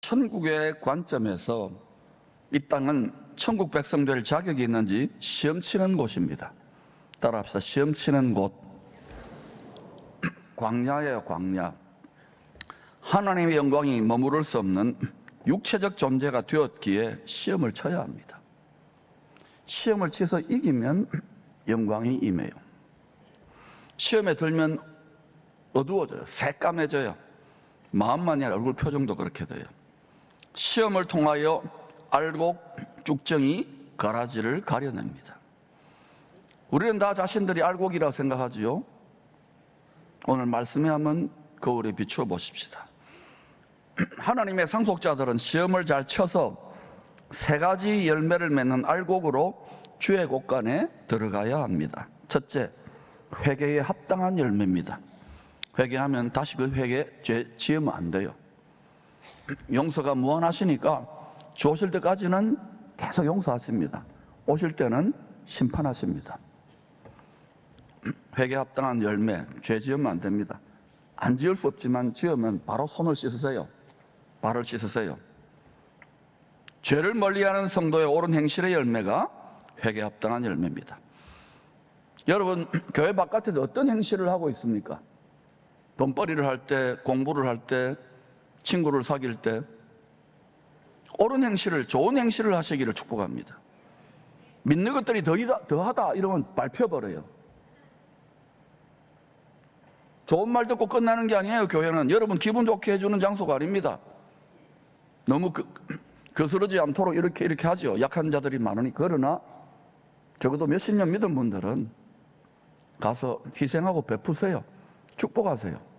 천국의 관점에서 이 땅은 천국 백성 될 자격이 있는지 시험 치는 곳입니다. 따라합시다. 시험 치는 곳. 광야예요, 광야. 하나님의 영광이 머무를 수 없는 육체적 존재가 되었기에 시험을 쳐야 합니다. 시험을 치서 이기면 영광이 임해요. 시험에 들면 어두워져요. 새까매져요. 마음만이 아니라 얼굴 표정도 그렇게 돼요. 시험을 통하여 알곡, 쭉정이, 가라지를 가려냅니다. 우리는 다 자신들이 알곡이라고 생각하지요. 오늘 말씀에 한번 거울에 비추어 보십시다. 하나님의 상속자들은 시험을 잘 쳐서 세 가지 열매를 맺는 알곡으로 주의 곳간에 들어가야 합니다. 첫째, 회개에 합당한 열매입니다. 회개하면 다시 그 회개 죄 지으면 안 돼요. 용서가 무한하시니까 주 오실 때까지는 계속 용서하십니다. 오실 때는 심판하십니다. 회개에 합당한 열매, 죄 지으면 안 됩니다. 안 지을 수 없지만 지으면 바로 손을 씻으세요. 발을 씻으세요. 죄를 멀리하는 성도의 옳은 행실의 열매가 회개에 합당한 열매입니다. 여러분, 교회 바깥에서 어떤 행실을 하고 있습니까? 돈벌이를 할 때, 공부를 할 때, 친구를 사귈 때 옳은 행실을, 좋은 행실을 하시기를 축복합니다. 믿는 것들이 더하다 이러면 밟혀버려요. 좋은 말 듣고 끝나는 게 아니에요. 교회는 여러분 기분 좋게 해주는 장소가 아닙니다. 너무 거스르지 않도록 이렇게 하죠. 약한 자들이 많으니. 그러나 적어도 몇십 년 믿은 분들은 가서 희생하고 베푸세요. 축복하세요.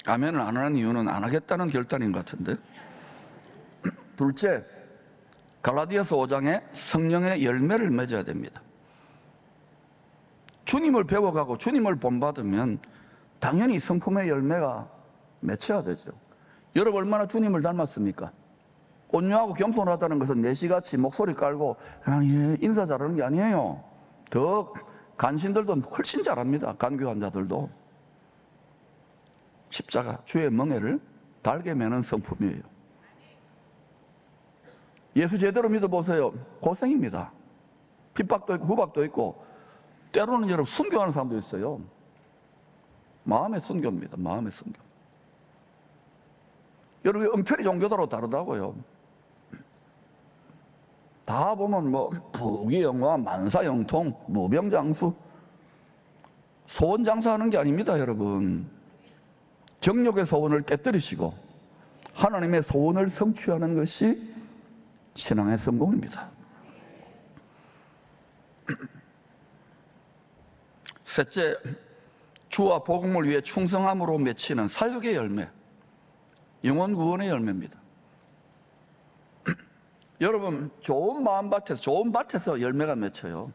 아멘을 안 하는 이유는 안 하겠다는 결단인 것 같은데. 둘째, 갈라디아서 5장에 성령의 열매를 맺어야 됩니다. 주님을 배워가고 주님을 본받으면 당연히 성품의 열매가 맺혀야 되죠. 여러분 얼마나 주님을 닮았습니까? 온유하고 겸손하다는 것은 내시같이 목소리 깔고 예, 인사 잘하는 게 아니에요. 더 간신들도 훨씬 잘합니다. 간교한 자들도. 십자가, 주의 멍에를 달게 매는 성품이에요. 예수 제대로 믿어보세요. 고생입니다. 핍박도 있고 구박도 있고 때로는 여러분 순교하는 사람도 있어요. 마음의 순교입니다. 마음의 순교. 여러분 엉터리 종교다로 다르다고요. 다 보면 뭐 부귀영화, 만사형통, 무병장수, 소원장사하는 게 아닙니다. 여러분 정욕의 소원을 깨뜨리시고 하나님의 소원을 성취하는 것이 신앙의 성공입니다. 셋째, 주와 복음을 위해 충성함으로 맺히는 사역의 열매, 영혼 구원의 열매입니다. 여러분 좋은 마음밭에서, 좋은 밭에서 열매가 맺혀요.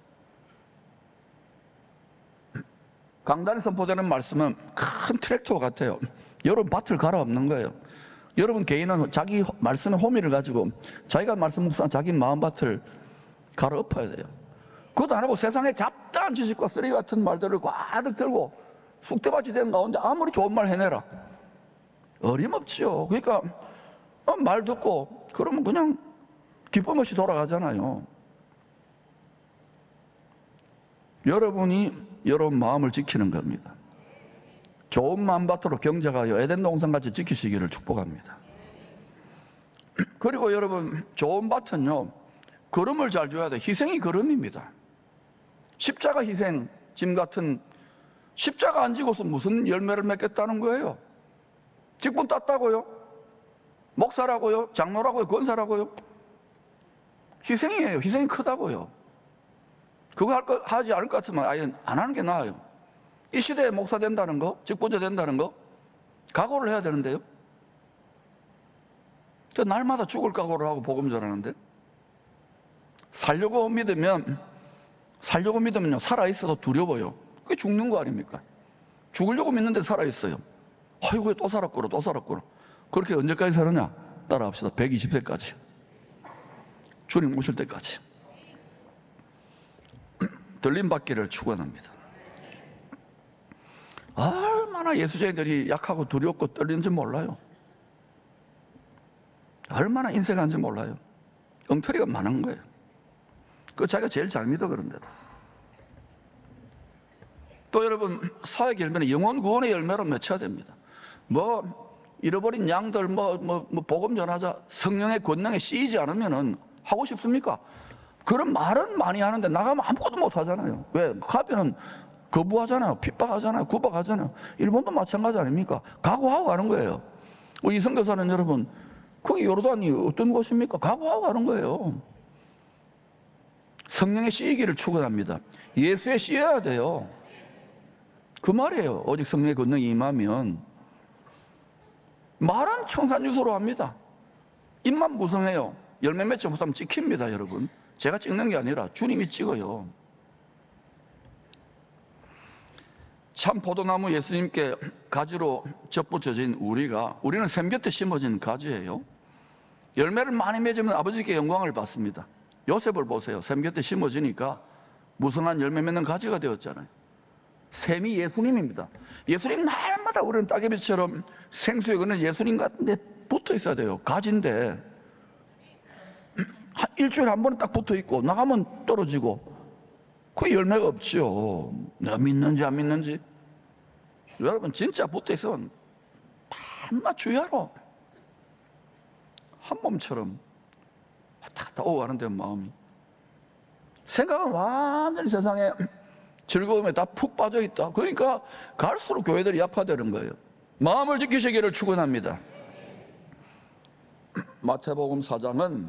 강단에 선포되는 말씀은 큰 트랙터 같아요. 여러분 밭을 갈아엎는 거예요. 여러분 개인은 자기 말씀의 호미를 가지고 자기가 말씀 묵상한 자기 마음밭을 갈아엎어야 돼요. 그것도 안 하고 세상에 잡다한 지식과 쓰레기 같은 말들을 가득 들고 쑥대밭이 된 가운데 아무리 좋은 말 해내라. 어림없지요. 그러니까 말 듣고 그러면 그냥 기쁨 없이 돌아가잖아요. 여러분이 여러분 마음을 지키는 겁니다. 좋은 마음밭으로 경작하여 에덴 동산같이 지키시기를 축복합니다. 그리고 여러분 좋은 밭은요 거름을 잘 줘야 돼요. 희생이 거름입니다. 십자가 희생, 짐 같은 십자가 안 지고서 무슨 열매를 맺겠다는 거예요? 직분 땄다고요? 목사라고요? 장로라고요? 권사라고요? 희생이에요. 희생이 크다고요. 그거 하지 않을 것 같으면 아예 안 하는 게 나아요. 이 시대에 목사 된다는 거, 직분자 된다는 거 각오를 해야 되는데요. 저 날마다 죽을 각오를 하고 복음 전하는데 살려고 믿으면요 살아있어도 두려워요. 그게 죽는 거 아닙니까? 죽으려고 믿는데 살아있어요. 아이고 또 살았구나 또 살았구나. 그렇게 언제까지 사느냐? 따라합시다. 120세까지 주님 오실 때까지 들림받기를 축원합니다. 얼마나 예수쟁이들이 약하고 두렵고 떨리는지 몰라요. 얼마나 인색한지 몰라요. 엉터리가 많은 거예요. 그 자기가 제일 잘 믿어 그런데도. 또 여러분, 사역 열매는 영혼 구원의 열매로 맺혀야 됩니다. 뭐 잃어버린 양들 복음 전하자, 성령의 권능에 씌이지 않으면은 하고 싶습니까? 그런 말은 많이 하는데 나가면 아무것도 못 하잖아요. 왜? 가면은 거부하잖아요. 핍박하잖아요. 구박하잖아요. 일본도 마찬가지 아닙니까? 각오하고 가는 거예요. 우리 선교사는 여러분, 거기 요르단이 어떤 곳입니까? 각오하고 가는 거예요. 성령의 씌이기를 축원합니다. 예수에 씌여야 돼요. 그 말이에요. 오직 성령의 권능이 임하면. 말은 청산유소로 합니다. 입만 무성해요. 열매 맺지 못하면 찍힙니다, 여러분. 제가 찍는 게 아니라 주님이 찍어요. 참 포도나무 예수님께 가지로 접붙여진 우리는 샘 곁에 심어진 가지예요. 열매를 많이 맺으면 아버지께 영광을 받습니다. 요셉을 보세요. 샘 곁에 심어지니까 무성한 열매 맺는 가지가 되었잖아요. 샘이 예수님입니다. 예수님 날마다 우리는 따개비처럼 생수에 그는 예수님 같은 데 붙어 있어야 돼요. 가지인데 일주일에 한 번은 딱 붙어 있고 나가면 떨어지고 그 열매가 없죠. 내가 믿는지 안 믿는지. 여러분 진짜 붙어 있으면 밤낮 주야로 한 몸처럼 왔다 갔다 오고 가는데 마음이. 생각은 완전히 세상에 즐거움에 다 푹 빠져 있다. 그러니까 갈수록 교회들이 약화되는 거예요. 마음을 지키시기를 축원합니다. 마태복음 4장은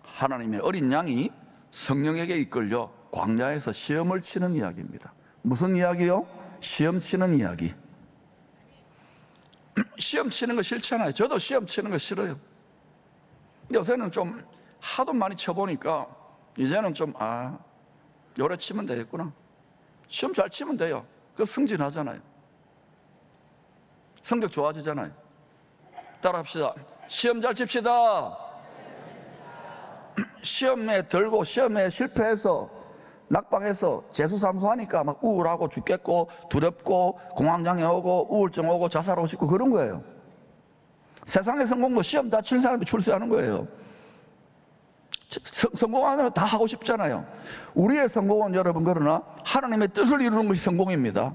하나님의 어린 양이 성령에게 이끌려 광야에서 시험을 치는 이야기입니다. 무슨 이야기요? 시험 치는 이야기. 시험 치는 거 싫잖아요. 저도 시험 치는 거 싫어요. 요새는 좀 하도 많이 쳐보니까 이제는 좀 요래 치면 되겠구나. 시험 잘 치면 돼요. 그럼 승진하잖아요. 성적 좋아지잖아요. 따라합시다. 시험 잘 칩시다. 시험에 들고 시험에 실패해서 낙방해서 재수삼수하니까 막 우울하고 죽겠고 두렵고 공황장애 오고 우울증 오고 자살하고 싶고 그런 거예요. 세상의 성공도 시험 다 칠 사람이 출세하는 거예요. 성공하면 다 하고 싶잖아요. 우리의 성공은 여러분 그러나 하나님의 뜻을 이루는 것이 성공입니다.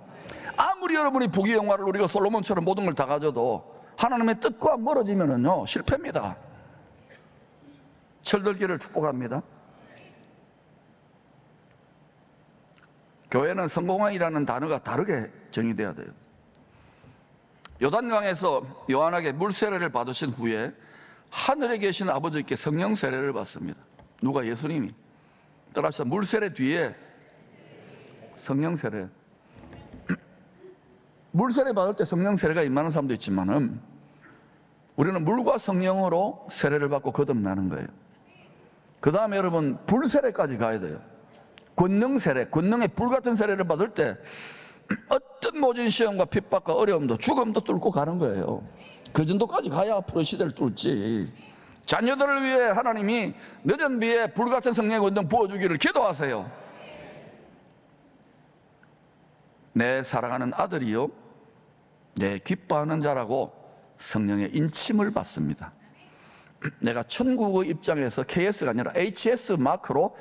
아무리 여러분이 부귀영화를 누리고 솔로몬처럼 모든 걸 다 가져도 하나님의 뜻과 멀어지면은요 실패입니다. 철들기를 축복합니다. 교회는 성공이라는 단어가 다르게 정의돼야 돼요. 요단강에서 요한에게 물 세례를 받으신 후에 하늘에 계신 아버지께 성령 세례를 받습니다. 누가? 예수님이. 따라서 물 세례 뒤에 성령 세례. 물 세례 받을 때 성령 세례가 임하는 사람도 있지만은 우리는 물과 성령으로 세례를 받고 거듭나는 거예요. 그 다음에 여러분 불 세례까지 가야 돼요. 권능 세례, 권능의 불 같은 세례를 받을 때 어떤 모진 시험과 핍박과 어려움도 죽음도 뚫고 가는 거예요. 그 정도까지 가야 앞으로 시대를 뚫지. 자녀들을 위해 하나님이 늦은 비에 불같은 성령의 권능 부어주기를 기도하세요. 내 사랑하는 아들이요 내 기뻐하는 자라고 성령의 인침을 받습니다. 내가 천국의 입장에서 KS가 아니라 HS 마크로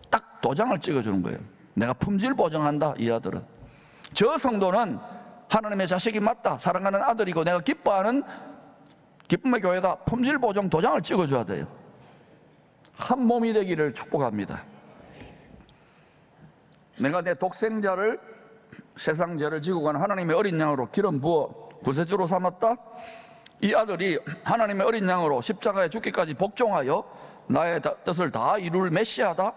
딱 도장을 찍어주는 거예요. 내가 품질 보장한다. 이 아들은, 저 성도는 하나님의 자식이 맞다, 사랑하는 아들이고 내가 기뻐하는 기쁨의 교회다. 품질 보정 도장을 찍어줘야 돼요. 한 몸이 되기를 축복합니다. 내가 내 독생자를 세상 죄를 지고 가는 하나님의 어린 양으로 기름 부어 구세주로 삼았다. 이 아들이 하나님의 어린 양으로 십자가에 죽기까지 복종하여 나의 뜻을 다 이룰 메시아다.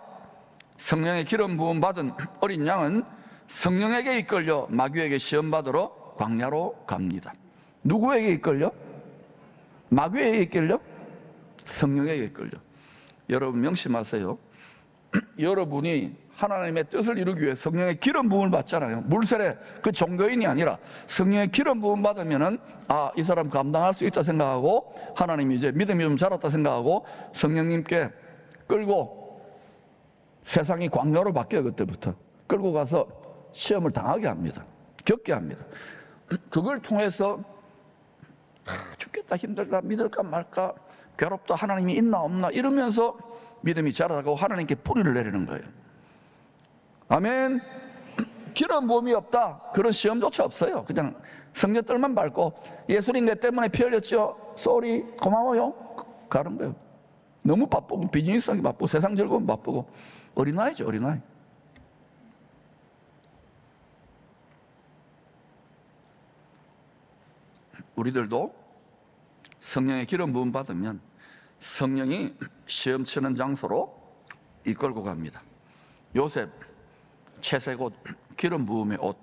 성령의 기름 부음 받은 어린 양은 성령에게 이끌려 마귀에게 시험 받으러 광야로 갑니다. 누구에게 이끌려? 마귀에게 이끌려? 성령에게 이끌려. 여러분 명심하세요. 여러분이 하나님의 뜻을 이루기 위해 성령의 기름 부음을 받잖아요. 물세례, 그 종교인이 아니라 성령의 기름 부음 받으면은 이 사람 감당할 수 있다 생각하고 하나님이 이제 믿음이 좀 자랐다 생각하고 성령님께 끌고 세상이 광야로 바뀌어요. 그때부터 끌고 가서 시험을 당하게 합니다. 겪게 합니다. 그걸 통해서 죽겠다, 힘들다, 믿을까 말까, 괴롭다, 하나님이 있나 없나 이러면서 믿음이 자라고 하나님께 뿌리를 내리는 거예요. 아멘. 기름 부음이 없다, 그런 시험조차 없어요. 그냥 성녀들만 밟고 예수님 내 때문에 피 흘렸죠, 쏘리, 고마워요, 가는 거예요. 너무 바쁘고 비즈니스하기 바쁘고 세상 즐거움 바쁘고. 어린아이죠, 어린아이. 우리들도 성령의 기름 부음 받으면 성령이 시험 치는 장소로 이끌고 갑니다. 요셉 채색 옷, 기름 부음의 옷,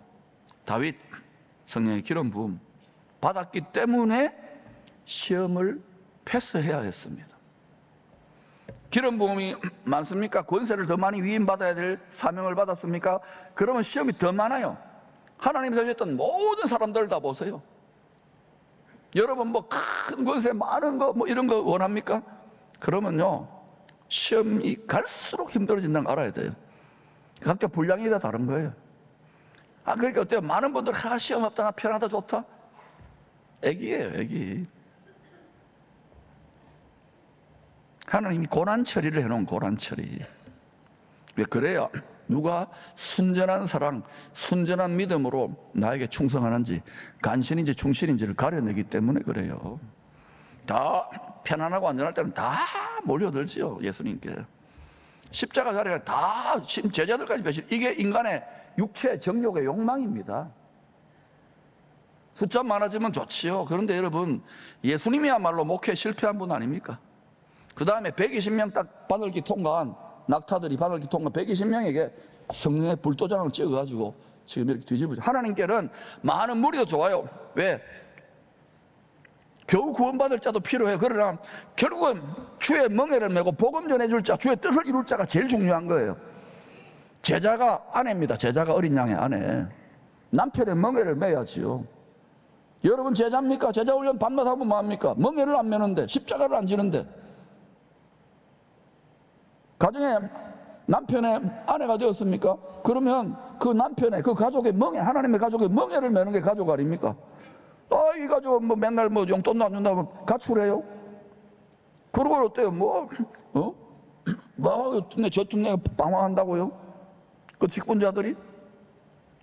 다윗 성령의 기름 부음 받았기 때문에 시험을 패스해야 했습니다. 기름 부음이 많습니까? 권세를 더 많이 위임받아야 될 사명을 받았습니까? 그러면 시험이 더 많아요. 하나님 세우셨던 모든 사람들 다 보세요. 여러분 뭐 큰 권세 많은 거 뭐 이런 거 원합니까? 그러면요 시험이 갈수록 힘들어진다는 걸 알아야 돼요. 각자 분량이 다 다른 거예요. 그러니까 어때요? 많은 분들 시험 없다, 나 편하다, 좋다. 애기예요, 애기. 하나님이 고난 처리를 해놓은 고난 처리. 왜 그래야 누가 순전한 사랑, 순전한 믿음으로 나에게 충성하는지, 간신인지 충실인지를 가려내기 때문에 그래요. 다 편안하고 안전할 때는 다 몰려들지요, 예수님께. 십자가 자리가 다 제자들까지 배신. 이게 인간의 육체 정욕의 욕망입니다. 숫자 많아지면 좋지요. 그런데 여러분, 예수님이야말로 목회 실패한 분 아닙니까? 그 다음에 120명 딱 바늘기 통과한 낙타들이 바늘기 통과한 120명에게 성령의 불도장을 찍어가지고 지금 이렇게 뒤집어져. 하나님께는 많은 무리도 좋아요. 왜? 겨우 구원받을 자도 필요해요. 그러나 결국은 주의 멍에를 메고 복음 전해줄 자, 주의 뜻을 이룰 자가 제일 중요한 거예요. 제자가 아내입니다. 제자가 어린 양의 아내. 남편의 멍에를 메야지요. 여러분 제자입니까? 제자 훈련 밤낮 하면 뭐합니까? 멍에를 안 메는데, 십자가를 안 지는데. 가정에 남편의 아내가 되었습니까? 그러면 그 남편의, 그 가족의 멍에, 하나님의 가족의 멍에를 메는 게 가족 아닙니까? 이 가족 뭐 맨날 뭐 용돈도 안 준다면 가출해요? 그러고 어때요? 저 뚱네 방황한다고요? 그 직분자들이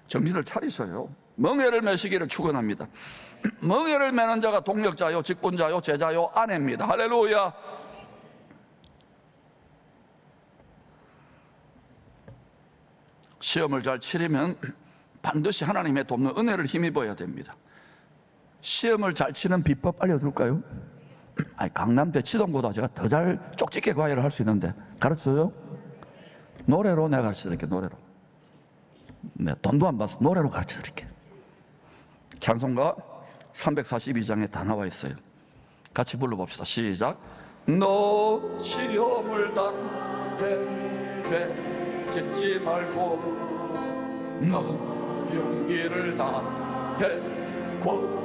정신을 차리셔요. 멍에를 메시기를 축원합니다. 멍에를 메는 자가 동력자요, 직분자요, 제자요, 아내입니다. 할렐루야. 시험을 잘 치려면 반드시 하나님의 돕는 은혜를 힘입어야 됩니다. 시험을 잘 치는 비법 알려줄까요? 강남대 치동보다 제가 더 잘 쪽집게 과외를 할 수 있는데 가르쳐줘요? 노래로 내가 가르쳐드릴게. 노래로. 네, 돈도 안 받아서 노래로 가르쳐드릴게. 찬송가 342장에 다 나와 있어요. 같이 불러봅시다. 시작. 너 시험을 당해 짓지 말고 너 용기를 다해 곧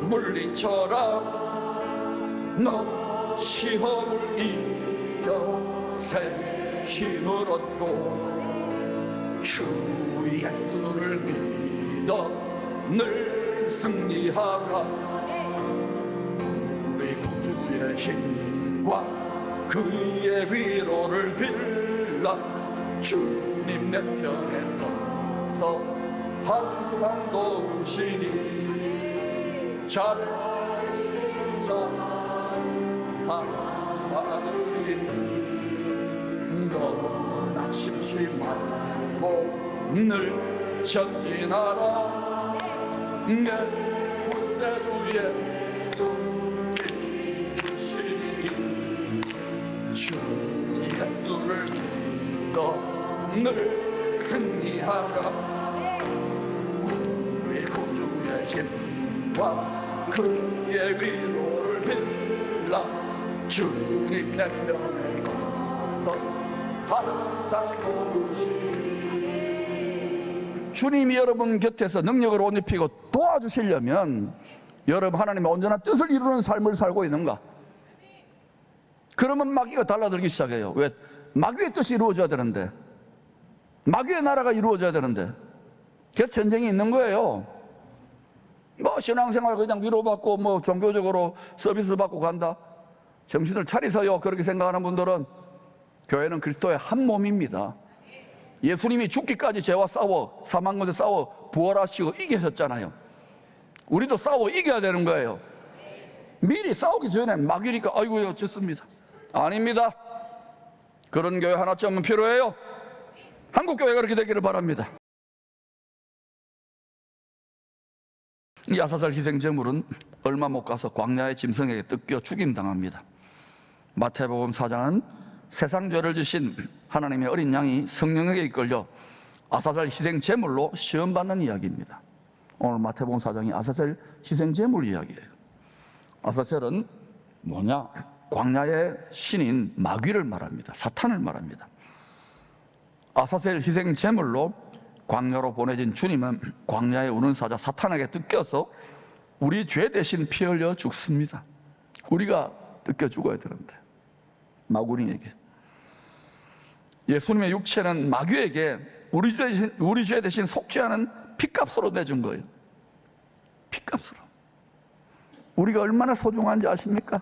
물리쳐라. 너 시험을 이겨 새 힘을 얻고 주 예수를 믿어 늘 승리하라. 우리 구주의 힘과 그의 위로를 빌라. 주님 내 편에 서서 항상 도우시니 잘 사랑하느니 너 낙심치 말고 늘 전진하라. 내 구세주의 승리 주시니 주 예수를 믿어 늘 승리하라. 우리 구주의 힘과 그의 위로를 빌라. 주님 내 편에 서서 항상 도우시니. 주님이 여러분 곁에서 능력을 옷 입히고 도와주시려면 여러분 하나님의 온전한 뜻을 이루는 삶을 살고 있는가? 그러면 마귀가 달라들기 시작해요. 왜? 마귀의 뜻이 이루어져야 되는데, 마귀의 나라가 이루어져야 되는데, 그래서 전쟁이 있는 거예요. 뭐 신앙생활 그냥 위로받고 뭐 종교적으로 서비스 받고 간다. 정신을 차리세요. 그렇게 생각하는 분들은 교회는 그리스도의 한 몸입니다. 예수님이 죽기까지 죄와 싸워 사망 가운데 싸워 부활하시고 이기셨잖아요. 우리도 싸워 이겨야 되는 거예요. 미리 싸우기 전에 막이니까 아이고요 어쨌습니다. 아닙니다. 그런 교회 하나쯤은 필요해요. 한국교회가 그렇게 되기를 바랍니다. 이 아사살 희생제물은 얼마 못 가서 광야의 짐승에게 뜯겨 죽임당합니다. 마태복음 4장은 세상 죄를 지신 하나님의 어린 양이 성령에게 이끌려 아사살 희생제물로 시험받는 이야기입니다. 오늘 마태복음 4장이 아사살 희생제물 이야기예요. 아사셀은 뭐냐? 광야의 신인 마귀를 말합니다. 사탄을 말합니다. 아사셀 희생제물로 광야로 보내진 주님은 광야에 우는 사자 사탄에게 뜯겨서 우리 죄 대신 피 흘려 죽습니다. 우리가 뜯겨 죽어야 되는데 마구니에게. 예수님의 육체는 마귀에게 우리 죄 대신 속죄하는 피값으로 내준 거예요. 피값으로. 우리가 얼마나 소중한지 아십니까?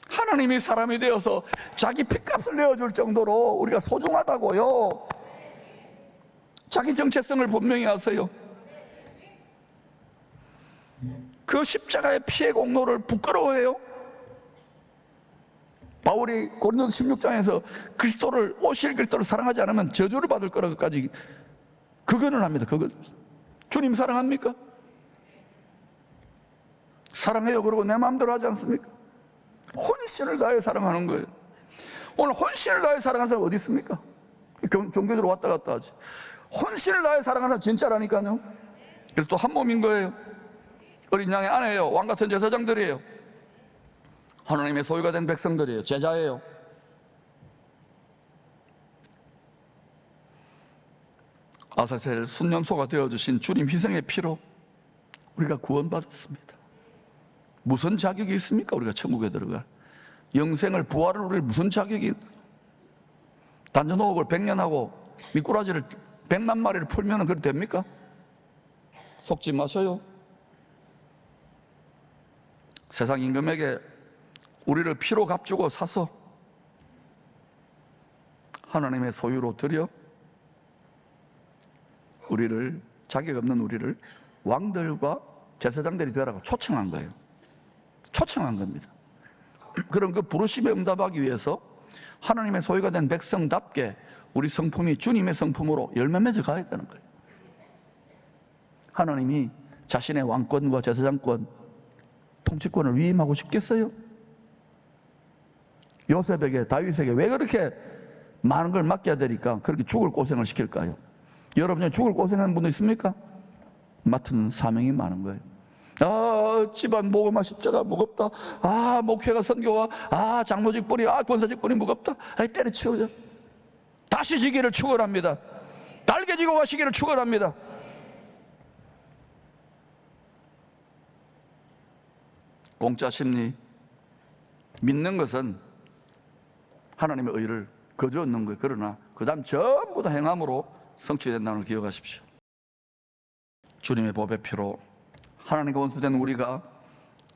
하나님이 사람이 되어서 자기 피값을 내어줄 정도로 우리가 소중하다고요. 자기 정체성을 분명히 하세요. 그 십자가의 피의 공로를 부끄러워해요. 바울이 고린도서 16장에서 오실 그리스도를 사랑하지 않으면 저주를 받을 거라고까지 그거는 합니다. 그거. 주님 사랑합니까? 사랑해요. 그러고 내 마음대로 하지 않습니까? 혼신을 다해 사랑하는 거예요. 오늘 혼신을 다해 사랑하는 사람 어디 있습니까? 종교적으로 왔다 갔다 하지. 혼신을 다해 사랑하는 사람 진짜라니까요. 그래서 또 한 몸인 거예요. 어린 양의 아내예요. 왕같은 제사장들이에요. 하나님의 소유가 된 백성들이에요. 제자예요. 아사셀 순념소가 되어주신 주님 희생의 피로 우리가 구원받았습니다. 무슨 자격이 있습니까? 우리가 천국에 들어갈 영생을 부활을 우리 무슨 자격이 있나? 단전호흡을 100년 하고 미꾸라지를 100만 마리를 풀면 그렇게 됩니까? 속지 마셔요. 세상 임금에게 우리를 피로 값주고 사서 하나님의 소유로 들여 우리를, 자격 없는 우리를 왕들과 제사장들이 되라고 초청한 거예요. 초청한 겁니다. 그럼 그 부르심에 응답하기 위해서 하나님의 소유가 된 백성답게 우리 성품이 주님의 성품으로 열매 맺어 가야 되는 거예요. 하나님이 자신의 왕권과 제사장권, 통치권을 위임하고 싶겠어요? 요셉에게, 다윗에게 왜 그렇게 많은 걸 맡겨야 되니까 그렇게 죽을 고생을 시킬까요? 여러분 중에 죽을 고생하는 분도 있습니까? 맡은 사명이 많은 거예요. 아, 집안 모금아 십자가 무겁다. 아, 목회가 선교가, 아, 장로직분이, 아, 권사직분이 무겁다. 아, 때려치우자. 다시 지기를 축원합니다. 달개지고 가시기를 축원합니다. 공짜 심리, 믿는 것은 하나님의 의를 거저 얻는 거예요. 그러나 그 다음 전부 다 행함으로 성취된다는 걸 기억하십시오. 주님의 법의 피로 하나님과 원수된 우리가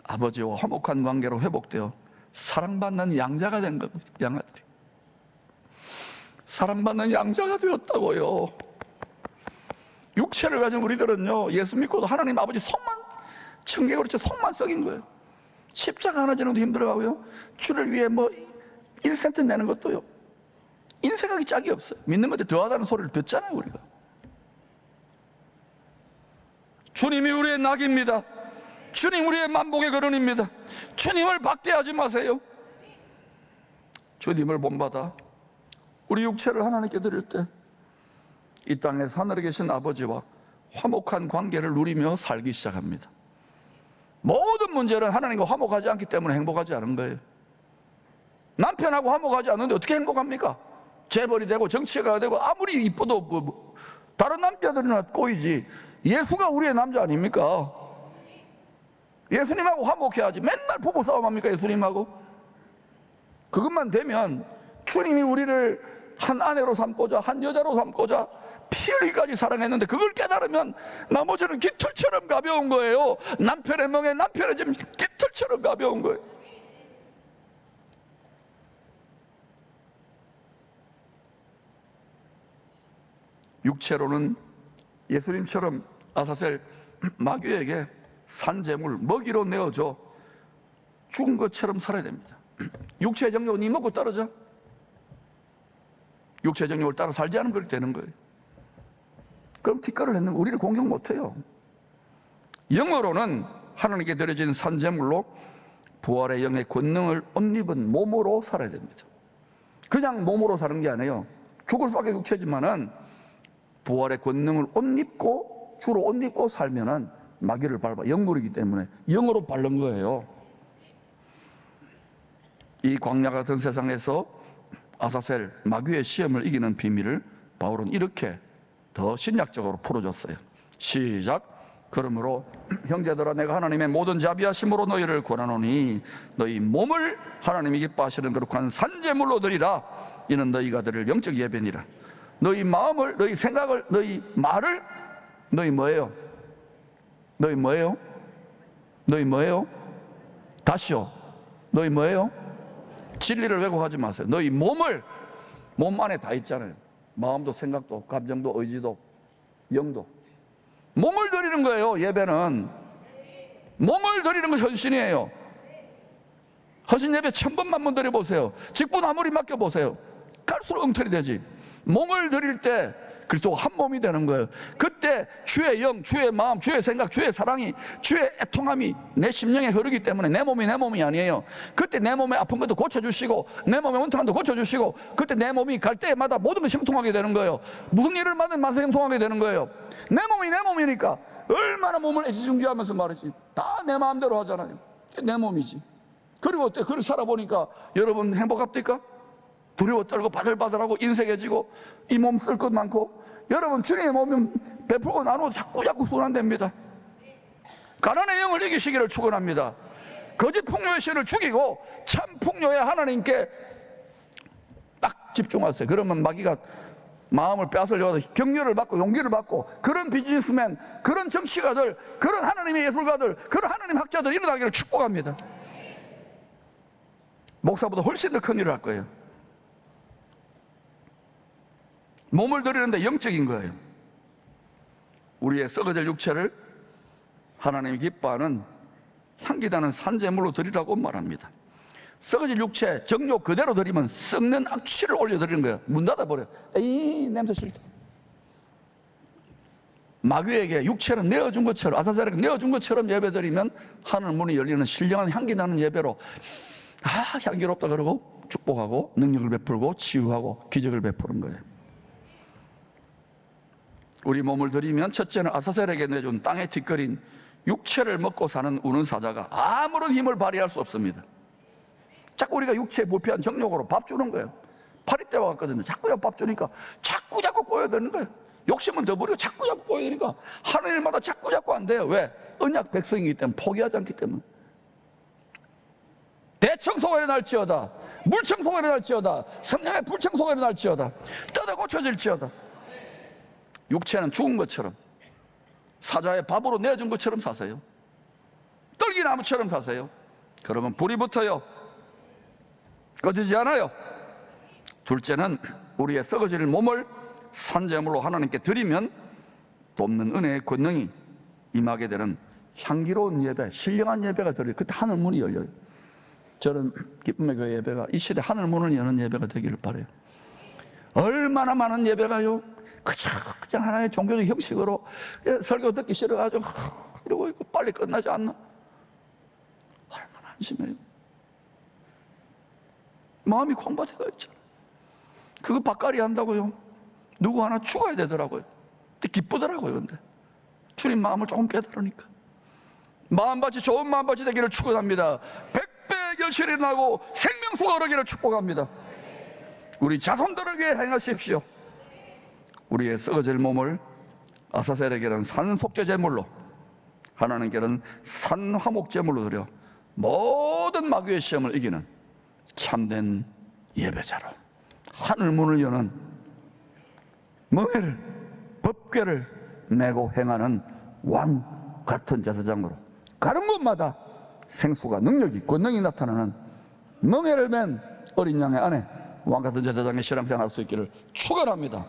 아버지와 화목한 관계로 회복되어 사랑받는 양자가 된 겁니다. 양아들이 사랑받는 양자가 되었다고요. 육체를 가진 우리들은요, 예수 믿고도 하나님 아버지 속만, 청개구리 속만 썩인 거예요. 십자가 하나 지는 것도 힘들어가고요, 주를 위해 뭐 1센트 내는 것도요, 인생하기 짝이 없어요. 믿는 것에 더하다는 소리를 듣잖아요. 우리가 주님이 우리의 낙입니다. 주님 우리의 만복의 거론입니다. 주님을 박대하지 마세요. 주님을 본받아 우리 육체를 하나님께 드릴 때 이 땅에서 하늘에 계신 아버지와 화목한 관계를 누리며 살기 시작합니다. 모든 문제는 하나님과 화목하지 않기 때문에 행복하지 않은 거예요. 남편하고 화목하지 않는데 어떻게 행복합니까? 재벌이 되고 정치가 되고 아무리 이뻐도 다른 남자들이나 꼬이지. 예수가 우리의 남자 아닙니까? 예수님하고 화목해야지. 맨날 부부싸움 합니까? 예수님하고? 그것만 되면 주님이 우리를 한 아내로 삼고자, 한 여자로 삼고자 피 흘리기까지 사랑했는데 그걸 깨달으면 나머지는 깃털처럼 가벼운 거예요. 남편의 멍에 남편의 좀 깃털처럼 가벼운 거예요. 육체로는 예수님처럼 아사셀 마귀에게 산재물 먹이로 내어줘 죽은 것처럼 살아야 됩니다. 육체의 정욕은 이 먹고 떨어져. 육체의 정욕을 따라 살지 않으면 그렇게 되는 거예요. 그럼 티끌을 했는 우리를 공격 못해요. 영어로는 하나님께 드려진 산재물로 부활의 영의 권능을 옷 입은 몸으로 살아야 됩니다. 그냥 몸으로 사는 게 아니에요. 죽을 수밖에 육체지만은 부활의 권능을 옷 입고 주로 옷 입고 살면은 마귀를 밟아 영물이기 때문에 영으로 밟는 거예요. 이 광야 같은 세상에서 아사셀 마귀의 시험을 이기는 비밀을 바울은 이렇게 더 신약적으로 풀어줬어요. 시작. 그러므로 형제들아 내가 하나님의 모든 자비하심으로 너희를 권하노니 너희 몸을 하나님이 기뻐하시는 거룩한 산제물로 드리라. 이는 너희가 드릴 영적 예배니라. 너희 마음을, 너희 생각을, 너희 말을, 너희 뭐예요? 너희 뭐예요? 너희 뭐예요? 다시요. 너희 뭐예요? 진리를 왜곡하지 마세요. 너희 몸을, 몸 안에 다 있잖아요. 마음도 생각도 감정도 의지도 영도. 몸을 드리는 거예요. 예배는 몸을 드리는 거 헌신이에요. 헌신 예배 1000번만 드려보세요. 직분 아무리 맡겨보세요. 갈수록 엉터리 되지. 몸을 드릴 때 그리스도가 한 몸이 되는 거예요. 그때 주의 영, 주의 마음, 주의 생각, 주의 사랑이, 주의 애통함이 내 심령에 흐르기 때문에 내 몸이 아니에요. 그때 내 몸에 아픈 것도 고쳐주시고 내 몸에 원통한 것도 고쳐주시고 그때 내 몸이 갈 때마다 모든 것이 형통하게 되는 거예요. 무슨 일을 만든 만세 형통하게 되는 거예요. 내 몸이니까 얼마나 몸을 애지중지하면서 말이지. 다 내 마음대로 하잖아요. 내 몸이지. 그리고 어때? 그렇게 살아보니까 여러분 행복합니까? 두려워 떨고 바들바들하고 인색해지고 이 몸 쓸 것 많고 여러분 주님의 몸이 베풀고 나누고 자꾸 순환됩니다. 가난의 영을 이기시기를 축원합니다. 거짓 풍요의 신을 죽이고 참 풍요의 하나님께 딱 집중하세요. 그러면 마귀가 마음을 빼앗으려고 격려를 받고 용기를 받고 그런 비즈니스맨, 그런 정치가들, 그런 하나님의 예술가들, 그런 하나님 학자들 일어나기를 축복합니다. 목사보다 훨씬 더 큰 일을 할 거예요. 몸을 드리는데 영적인 거예요. 우리의 썩어질 육체를 하나님이 기뻐하는 향기나는 산제물로 드리라고 말합니다. 썩어질 육체, 정욕 그대로 드리면 썩는 악취를 올려드리는 거예요. 문 닫아버려요. 에이 냄새 싫다. 마귀에게 육체는 내어준 것처럼 아사셀에게 내어준 것처럼 예배드리면 하늘 문이 열리는 신령한 향기나는 예배로 향기롭다 그러고 축복하고 능력을 베풀고 치유하고 기적을 베푸는 거예요. 우리 몸을 드리면 첫째는 아사셀에게 내준 땅에 뒷거린 육체를 먹고 사는 우는 사자가 아무런 힘을 발휘할 수 없습니다. 자꾸 우리가 육체에 불필요한 정욕으로 밥 주는 거예요. 파리떼와 같거든요. 자꾸 밥 주니까 자꾸 보여드리는 거예요. 욕심은 더 부리고 자꾸 보여드리니까 하는 일마다 자꾸 안 돼요. 왜? 언약 백성이기 때문에 포기하지 않기 때문에. 대청소가 일어날지어다, 물청소가 일어날지어다, 성령의 불청소가 일어날지어다, 뜯어 고쳐질지어다. 육체는 죽은 것처럼 사자의 밥으로 내준 것처럼 사세요. 떨기나무처럼 사세요. 그러면 불이 붙어요. 꺼지지 않아요. 둘째는 우리의 썩어질 몸을 산제물로 하나님께 드리면 돕는 은혜의 권능이 임하게 되는 향기로운 예배, 신령한 예배가 드려요. 그때 하늘 문이 열려요. 저는 기쁨의 교회 예배가 이 시대 하늘 문을 여는 예배가 되기를 바라요. 얼마나 많은 예배가요. 그냥 하나의 종교적 형식으로 설교 듣기 싫어가지고 이러고 있고 빨리 끝나지 않나? 얼마나 안심해요. 마음이 콩밭에가 있잖아. 그거 밭갈이 한다고요. 누구 하나 죽어야 되더라고요. 근데 기쁘더라고요. 근데 주님 마음을 조금 깨달으니까 마음밭이 좋은 마음밭이 되기를 축원합니다. 100배의 결실이 일어나고 생명수가 흐르기를 축복합니다. 우리 자손들을 위해 행하십시오. 우리의 썩어질 몸을 아사셀에게는 산속죄제물로 하나님께는 산화목제물로 드려 모든 마귀의 시험을 이기는 참된 예배자로 하늘 문을 여는 멍에를 법궤를 메고 행하는 왕 같은 제사장으로 가는 곳마다 생수가 능력이 권능이 나타나는 멍에를 맨 어린 양의 아내 왕 같은 제사장의 신앙생활 할 수 있기를 축원합니다.